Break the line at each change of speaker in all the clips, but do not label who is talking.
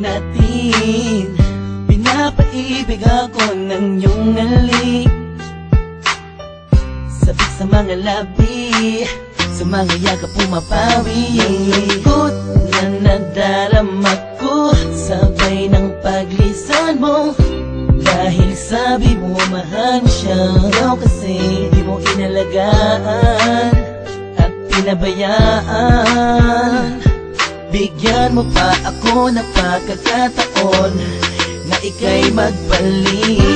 natin. Pinapaibig ako ng iyong halik, sabik sa mga labi, sa mga yakap pumapawi. Ang lungkot na nadarama ko, sabay ng paglisan mo. Dahil sabi mo mahal mo siya, ikaw kasi di mo inalagaan at pinabayaan. Bigyan mo pa ako ng pagkakataon na ika'y magbalik.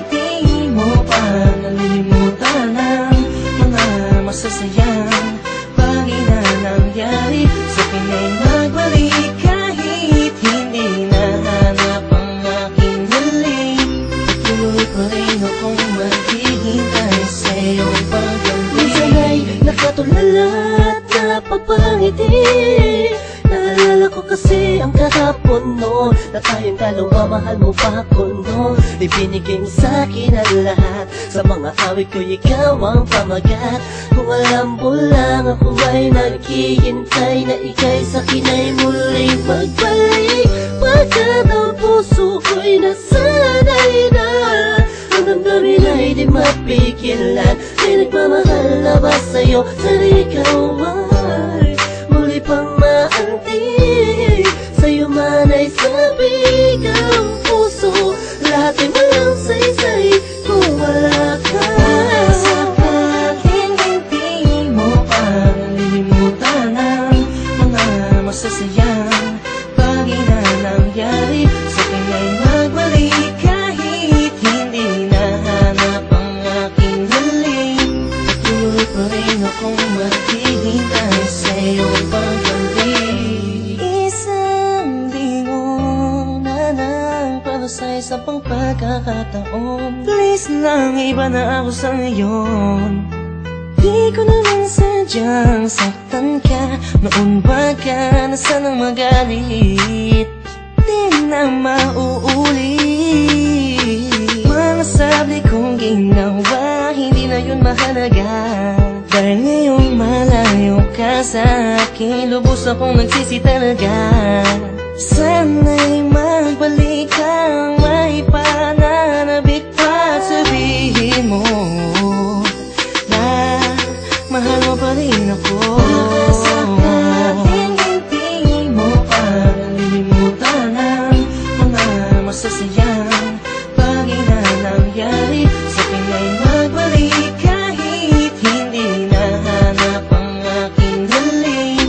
Hindi mo pa nalilimutan ang mga masasayang bagay na nangyari sa akin ay magbalik. Kahit hindi nahanap ang aking halik, patuloy pa rin akong maghihintay sa iyong pagbalik. Minsan ay nakatulala at napapangiti. Naalala ko kasi ang kahapon noon, na tayong dalawa, mahal mo pa ako noon. Ibinigay mo sa'kin ang lahat, sa mga awit ko ikaw ang pamagat. Kung alam mo lang ako ay naghihintay na ika'y sa'kin ay muling magbalik. Pagkat ang puso ko'y nasanay na, ang damdamin ay di mapigilan. May nagmamahal na ba sa'yo, sana ikaw ay muli pang maantig. Sa'yo man ay sabik ang puso, lahat ay malang saysay kung wala ka. Sakaling hindi mo pa nalilimutan ang mga masasayang bagay na nangyari sa akin ay magbalik. Kahit hindi nahanap ang aking halik, patuloy pa rin akong maghihintay sa iyong pagbalik. Isang lingon na nang para sa isa pang pagkakataon. Please lang, iba na ako sa ngayon. Di ko naman sadyang saktan ka, noon ba ka na sanang magalit? Di na mauulit. Mga sabi kong ginawa, hindi na yun mahalaga. Dahil ngayong malayo ka sa akin, lubos akong nagsisi talaga. Sana'y magbalik kang may pananabik pa, sabihin mo na mahal mo pa rin ako. Sakaling hindi mo pa nalilimutan ang mga masasayang bagay na nangyari sa akin ay magbalik. Kahit hindi nahanap ang aking halik,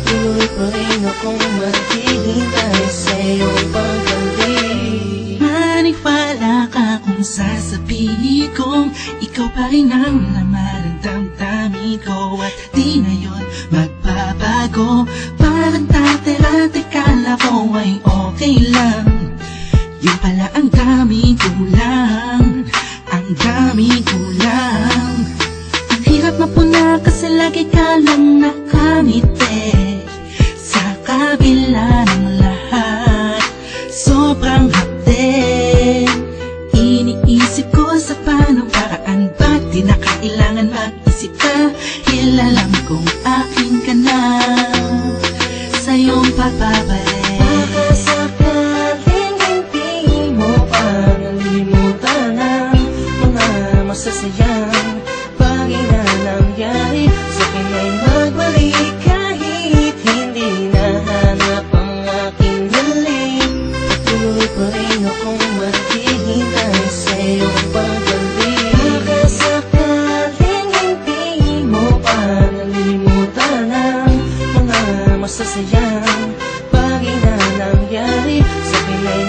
patuloy pa rin akong maghihintay sa iyong pagbalik.
Maniwala ka kung sasabihin kong ikaw pa rin ang laman ng damdamin ko, at di na yun magbabago. Parang dati-dati kala ko ay okay lang, yun pala ang daming kulang, ang daming kulang. Ang hirap mapuna kasi lagi ka lang nakangiti, sa kabila ng lahat sobrang hapde. Iniisip ko sa paano paraan, ba't di na kailangan mag-isip ka? Alam kong akin ka na, sa iyong pagbabalik.
Sakaling hindi mo pa nalilimutan ang mga masasayang bagay na nangyari sa akin ay magbalik. Kahit hindi nahanap ang aking halik, patuloy pa rin akong maghihintay sa iyong pagbalik. Sakaling hindi mo pa nalilimutan ang mga masasayang bagay na nangyari sa akin ay